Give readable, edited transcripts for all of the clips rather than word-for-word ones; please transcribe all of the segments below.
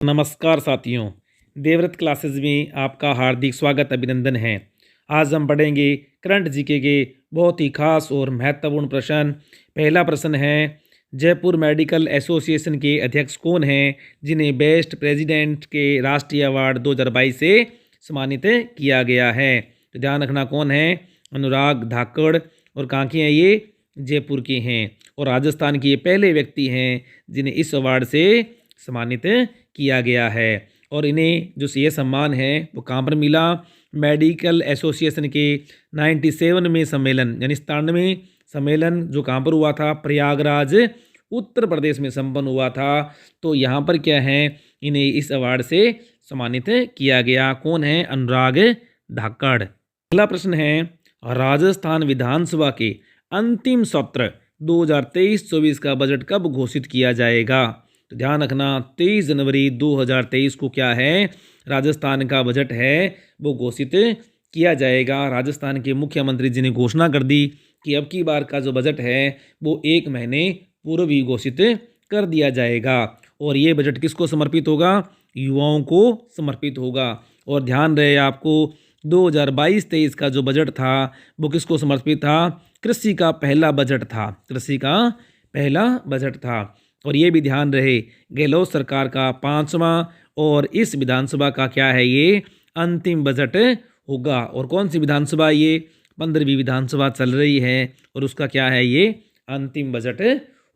नमस्कार साथियों, देवव्रत क्लासेस में आपका हार्दिक स्वागत अभिनंदन है। आज हम पढ़ेंगे करंट जीके के बहुत ही खास और महत्वपूर्ण प्रश्न। पहला प्रश्न है, जयपुर मेडिकल एसोसिएशन के अध्यक्ष कौन हैं जिन्हें बेस्ट प्रेसिडेंट के राष्ट्रीय अवार्ड 2022 से सम्मानित किया गया है? तो ध्यान रखना, कौन है? अनुराग धाकड़। और कहाँ के हैं ये? जयपुर के हैं। और राजस्थान के ये पहले व्यक्ति हैं जिन्हें इस अवार्ड से सम्मानित किया गया है। और इन्हें जो ये सम्मान है वो कहाँ पर मिला? मेडिकल एसोसिएशन के 97वें सम्मेलन यानी 97वें सम्मेलन जो कहाँ पर हुआ था? प्रयागराज उत्तर प्रदेश में संपन्न हुआ था। तो यहाँ पर क्या है, इन्हें इस अवार्ड से सम्मानित किया गया। कौन है? अनुराग धाकड़। अगला प्रश्न है, राजस्थान विधानसभा के अंतिम सत्र 2023-24 का बजट कब घोषित किया जाएगा? तो ध्यान रखना, 23 जनवरी 2023 को क्या है, राजस्थान का बजट है वो घोषित किया जाएगा। राजस्थान के मुख्यमंत्री जी ने घोषणा कर दी कि अब की बार का जो बजट है वो 1 महीने पूर्व ही घोषित कर दिया जाएगा। और ये बजट किसको समर्पित होगा? युवाओं को समर्पित होगा। और ध्यान रहे आपको, 2022-23 का जो बजट था वो किसको समर्पित था? कृषि का पहला बजट था। कृषि का पहला बजट था। और ये भी ध्यान रहे, गहलोत सरकार का 5वां और इस विधानसभा का क्या है, ये अंतिम बजट होगा। और कौन सी विधानसभा? ये 15वीं विधानसभा चल रही है और उसका क्या है, ये अंतिम बजट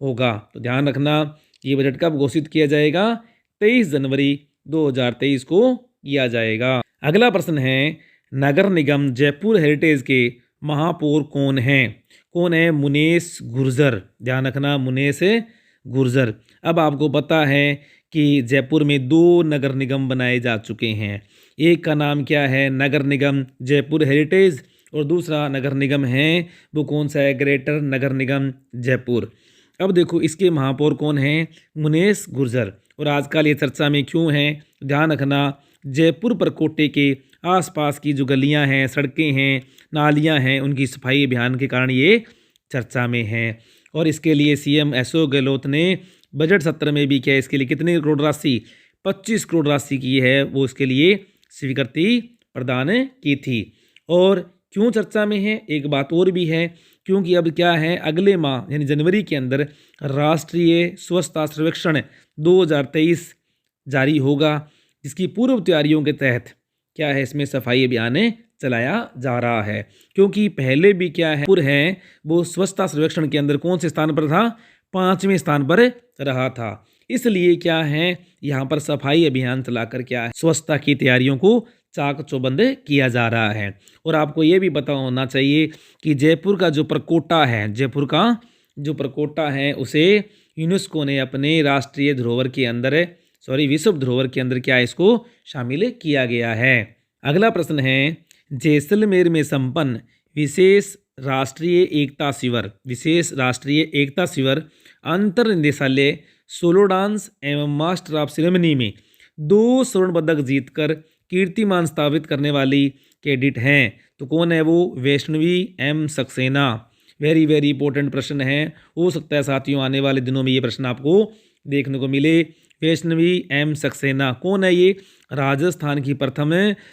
होगा। तो ध्यान रखना, ये बजट कब घोषित किया जाएगा? 23 जनवरी 2023 को किया जाएगा। अगला प्रश्न है, नगर निगम जयपुर हेरिटेज के महापौर कौन हैं? कौन है? मुनेश गुर्जर। ध्यान रखना, मुनेश गुर्जर। अब आपको पता है कि जयपुर में 2 नगर निगम बनाए जा चुके हैं। एक का नाम क्या है? नगर निगम जयपुर हेरिटेज। और दूसरा नगर निगम है वो कौन सा है? ग्रेटर नगर निगम जयपुर। अब देखो, इसके महापौर कौन हैं? मुनेश गुर्जर। और आजकल ये चर्चा में क्यों हैं? ध्यान रखना, जयपुर परकोटे के आसपास की जो गलियां हैं, सड़कें हैं, नालियां हैं, उनकी सफाई अभियान के कारण ये चर्चा में हैं। और इसके लिए सीएम अशोक गहलोत ने बजट सत्र में भी क्या, इसके लिए कितनी करोड़ राशि? 25 करोड़ राशि की है वो इसके लिए स्वीकृति प्रदान की थी। और क्यों चर्चा में है? एक बात और भी है, क्योंकि अब क्या है, अगले माह यानी जनवरी के अंदर राष्ट्रीय स्वच्छता सर्वेक्षण 2023 जारी होगा, जिसकी पूर्व तैयारियों के तहत क्या है, इसमें सफाई अभियान चलाया जा रहा है। क्योंकि पहले भी क्या है, पुर है वो स्वच्छता सर्वेक्षण के अंदर कौन से स्थान पर था? 5वें स्थान पर रहा था। इसलिए क्या है, यहाँ पर सफाई अभियान चलाकर क्या है, स्वच्छता की तैयारियों को चाक चौबंद किया जा रहा है। और आपको ये भी पता होना चाहिए कि जयपुर का जो परकोटा है, जयपुर का जो परकोटा है उसे यूनेस्को ने अपने राष्ट्रीय धरोहर के अंदर, विश्व धरोहर के अंदर क्या है, इसको शामिल किया गया है। अगला प्रश्न है, जैसलमेर में संपन्न विशेष राष्ट्रीय एकता शिविर अंतर निदेशालय सोलो डांस एवं मास्टर ऑफ सेरेमनी में 2 स्वर्ण पदक जीतकर कीर्तिमान स्थापित करने वाली कैडेट हैं। तो कौन है वो? Vaishnavi M Saxena. Very very important प्रश्न है, हो सकता है साथियों आने वाले दिनों में ये प्रश्न आपको देखने को मिले। वैष्णवी एम सक्सेना कौन है? ये राजस्थान की प्रथम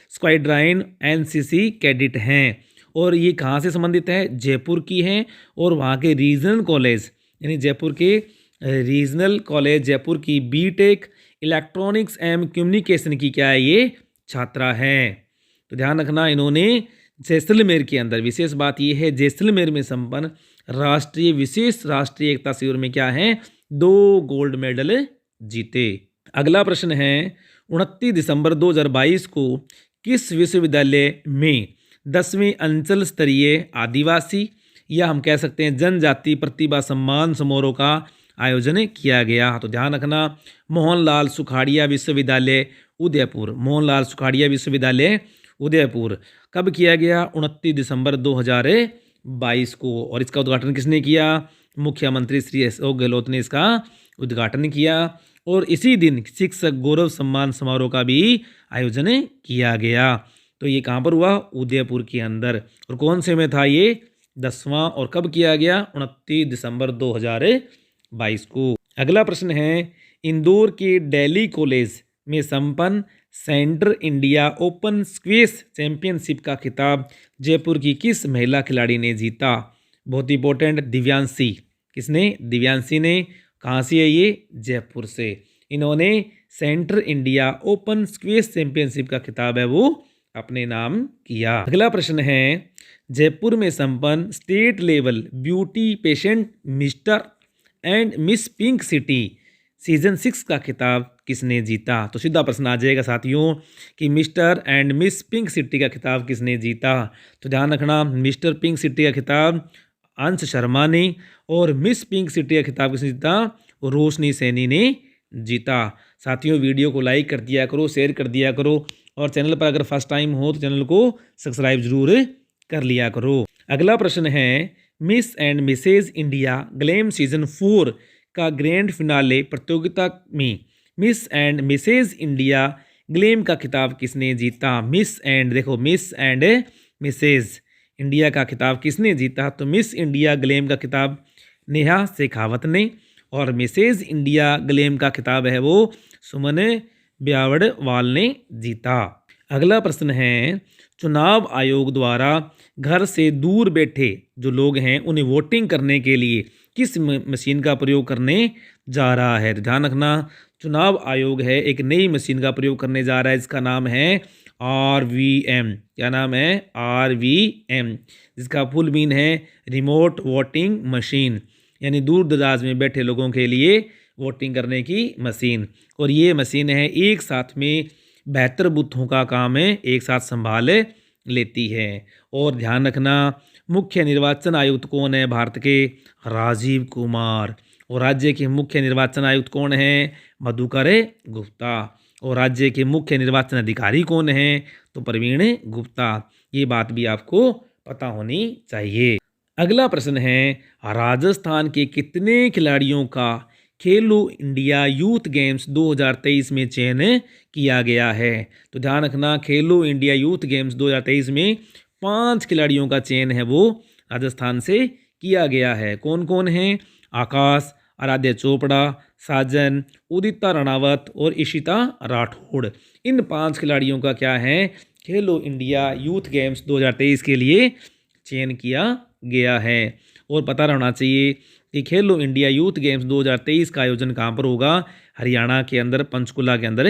स्क्वाड्राइन एनसीसी कैडेट हैं। और ये कहाँ से संबंधित है? जयपुर की हैं। और वहाँ के रीजनल कॉलेज यानी जयपुर के रीजनल कॉलेज जयपुर की बीटेक इलेक्ट्रॉनिक्स एंड कम्युनिकेशन की क्या है, ये छात्रा हैं। तो ध्यान रखना, इन्होंने जैसलमेर के अंदर, विशेष बात ये है, जैसलमेर में संपन्न विशेष राष्ट्रीय एकता शिविर में क्या है, 2 गोल्ड मेडल जीते। अगला प्रश्न है, 29 दिसंबर 2022 को किस विश्वविद्यालय में 10वें अंचल स्तरीय आदिवासी या हम कह सकते हैं जनजाति प्रतिभा सम्मान समारोह का आयोजन किया गया? तो ध्यान रखना, मोहनलाल सुखाड़िया विश्वविद्यालय उदयपुर। मोहनलाल सुखाड़िया विश्वविद्यालय उदयपुर कब किया गया? 29 दिसंबर 2022 को। और इसका उद्घाटन किसने किया? मुख्यमंत्री श्री अशोक गहलोत ने इसका उद्घाटन किया। और इसी दिन शिक्षक गौरव सम्मान समारोह का भी आयोजन किया गया। तो ये कहाँ पर हुआ? उदयपुर के अंदर। और कौन से में था ये? 10वां। और कब किया गया? 29 दिसंबर 2022 को। अगला प्रश्न है, इंदौर के दिल्ली कॉलेज में संपन्न central India open squash championship का खिताब जयपुर की किस महिला खिलाड़ी ने जीता? बहुत इंपॉर्टेंट, दिव्यांशी। किसने? दिव्यांशी ने। कहाँ से है ये? जयपुर से। इन्होंने central India open squash championship का खिताब है वो अपने नाम किया। अगला प्रश्न है, जयपुर में संपन्न state level beauty patient mister and miss pink city season 6 का खिताब किसने जीता? तो सीधा प्रश्न आ जाएगा साथियों कि mister and miss pink city का खिताब किसने जीता? तो ध्यान रखना, मिस्टर पिंक सिटी का खिताब अंश शर्मा ने और मिस पिंक सिटी का खिताब किसने जीता? रोशनी सैनी ने जीता। साथियों वीडियो को लाइक कर दिया करो, शेयर कर दिया करो और चैनल पर अगर फर्स्ट टाइम हो तो चैनल को सब्सक्राइब जरूर कर लिया करो। अगला प्रश्न है, Miss and Mrs India Glam season 4 का ग्रैंड फिनाले प्रतियोगिता में Miss and Mrs India Glam का खिताब किसने जीता? मिस एंड, देखो मिस एंड मिसेज इंडिया का खिताब किसने जीता? तो मिस इंडिया ग्लैम का खिताब नेहा शेखावत ने और मिसेज इंडिया ग्लैम का खिताब है वो सुमन ब्यावड़वाल ने जीता। अगला प्रश्न है, चुनाव आयोग द्वारा घर से दूर बैठे जो लोग हैं उन्हें वोटिंग करने के लिए किस मशीन का प्रयोग करने जा रहा है? तो ध्यान रखना, चुनाव आयोग है एक नई मशीन का प्रयोग करने जा रहा है, इसका नाम है RVM। क्या नाम है? RVM, जिसका फुल मीन है रिमोट वोटिंग मशीन, यानी दूर दराज में बैठे लोगों के लिए वोटिंग करने की मशीन। और ये मशीन है एक साथ में 72 बूथों का काम है एक साथ संभाल लेती है। और ध्यान रखना, मुख्य निर्वाचन आयुक्त कौन है भारत के? राजीव कुमार। और राज्य के मुख्य निर्वाचन आयुक्त कौन है? मधुकर गुप्ता। और राज्य के मुख्य निर्वाचन अधिकारी कौन है? तो प्रवीण गुप्ता। ये बात भी आपको पता होनी चाहिए। अगला प्रश्न है, राजस्थान के कितने खिलाड़ियों का खेलो इंडिया यूथ गेम्स 2023 में चयन किया गया है? तो ध्यान रखना, खेलो इंडिया यूथ गेम्स 2023 में 5 खिलाड़ियों का चयन है वो राजस्थान से किया गया है। कौन कौन है? आकाश, आराध्य चोपड़ा, साजन, उदिता रणावत और इशिता राठौड़। इन 5 खिलाड़ियों का क्या है? खेलो इंडिया यूथ गेम्स 2023 के लिए चयन किया गया है। और पता रहना चाहिए कि खेलो इंडिया यूथ गेम्स 2023 का आयोजन कहाँ पर होगा? हरियाणा के अंदर पंचकुला के अंदर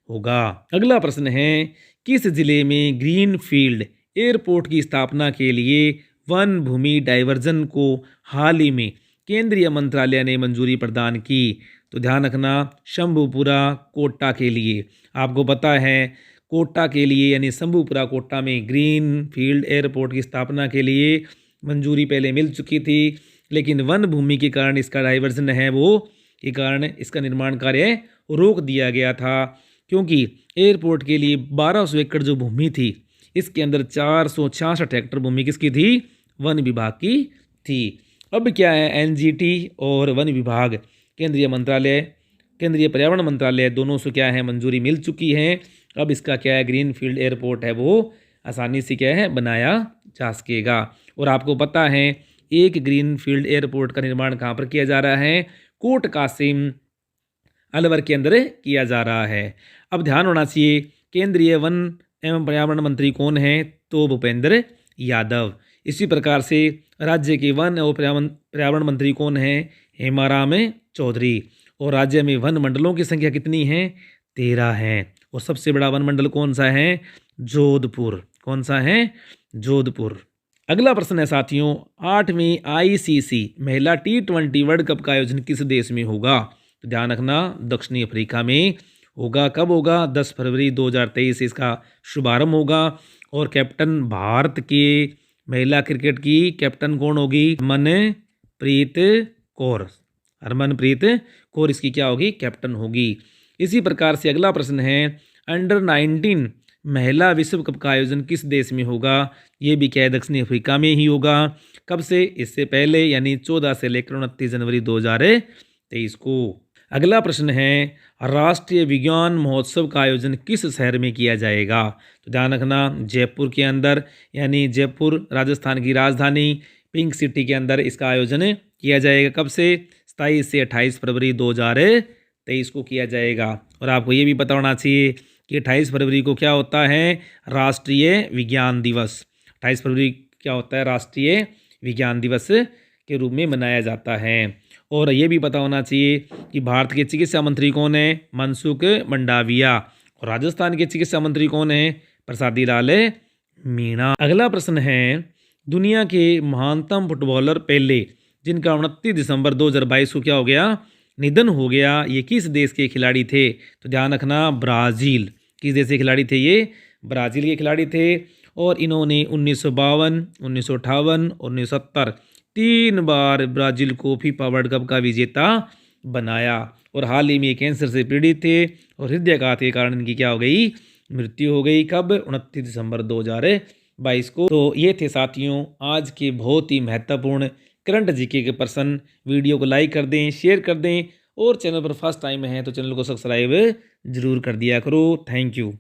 होगा। अगला प्रश्न है, किस जिले में ग्रीन फील्ड एयरपोर्ट की स्थापना के लिए वन भूमि डाइवर्जन को हाल ही में केंद्रीय मंत्रालय ने मंजूरी प्रदान की? तो ध्यान रखना, शंभूपुरा कोटा के लिए। आपको पता है कोटा के लिए यानी शंभूपुरा कोटा में ग्रीन फील्ड एयरपोर्ट की स्थापना के लिए मंजूरी पहले मिल चुकी थी, लेकिन वन भूमि के कारण इसका डाइवर्जन है वो के कारण इसका निर्माण कार्य रोक दिया गया था, क्योंकि एयरपोर्ट के लिए 1200 एकड़ जो भूमि थी इसके अंदर 466 हेक्टेयर भूमि किसकी थी? वन विभाग की थी। अब क्या है, NGT और वन विभाग केंद्रीय मंत्रालय, केंद्रीय पर्यावरण मंत्रालय दोनों से क्या है मंजूरी मिल चुकी है। अब इसका क्या है, ग्रीन फील्ड एयरपोर्ट है वो आसानी से क्या है बनाया जा सकेगा। और आपको पता है एक ग्रीन फील्ड एयरपोर्ट का निर्माण कहाँ पर किया जा रहा है? कोट कासिम अलवर के अंदर किया जा रहा है। अब ध्यान होना चाहिए, केंद्रीय वन एवं पर्यावरण मंत्री कौन है? तो भूपेंद्र यादव। इसी प्रकार से राज्य के वन और पर्यावरण मंत्री कौन है? हेमाराम चौधरी। और राज्य में वन मंडलों की संख्या कितनी है? 13 है। और सबसे बड़ा वन मंडल कौन सा है? जोधपुर। कौन सा है? जोधपुर। अगला प्रश्न है साथियों, 8वीं ICC महिला T20 वर्ल्ड कप का आयोजन किस देश में होगा? तो ध्यान रखना, दक्षिणी अफ्रीका में होगा। कब होगा? 10 फरवरी 2023 इसका शुभारंभ होगा। और कैप्टन भारत के महिला क्रिकेट की कैप्टन कौन होगी? हरमनप्रीत कौर। हरमनप्रीत कौर इसकी क्या होगी? कैप्टन होगी। इसी प्रकार से अगला प्रश्न है, अंडर 19 महिला विश्व कप का आयोजन किस देश में होगा? ये भी क्या है? दक्षिणी अफ्रीका में ही होगा। कब से? इससे पहले यानी 14 से लेकर 29 जनवरी 2023 को। अगला प्रश्न है, राष्ट्रीय विज्ञान महोत्सव का आयोजन किस शहर में किया जाएगा? तो ध्यान रखना, जयपुर के अंदर, यानी जयपुर राजस्थान की राजधानी पिंक सिटी के अंदर इसका आयोजन किया जाएगा। कब से? 27 से 28 फरवरी 2023 को किया जाएगा। और आपको ये भी पता होना चाहिए कि 28 फरवरी को क्या होता है, राष्ट्रीय विज्ञान दिवस। 28 फरवरी क्या होता है, राष्ट्रीय विज्ञान दिवस के रूप में मनाया जाता है। और ये भी पता होना चाहिए कि भारत के चिकित्सा मंत्री कौन है, मनसुख मंडाविया। और राजस्थान के चिकित्सा मंत्री कौन है, प्रसादी लाल मीणा। अगला प्रश्न है, दुनिया के महानतम फुटबॉलर पेले, जिनका 29 दिसंबर 2022 को क्या हो गया, निधन हो गया, ये किस देश के खिलाड़ी थे? तो ध्यान रखना, ब्राज़ील। किस देश के खिलाड़ी थे ये? ब्राज़ील के खिलाड़ी थे। और इन्होंने 1952, 1958, 1970 3 बार ब्राज़ील को फीफा वर्ल्ड कप का विजेता बनाया। और हाल ही में कैंसर से पीड़ित थे और हृदयाघात के कारण इनकी क्या हो गई, मृत्यु हो गई। कब? 29 दिसंबर 2022 को। तो ये थे साथियों आज के बहुत ही महत्वपूर्ण करंट जीके के प्रश्न। वीडियो को लाइक कर दें, शेयर कर दें और चैनल पर फर्स्ट टाइम है तो चैनल को सब्सक्राइब जरूर कर दिया करो। Thank you.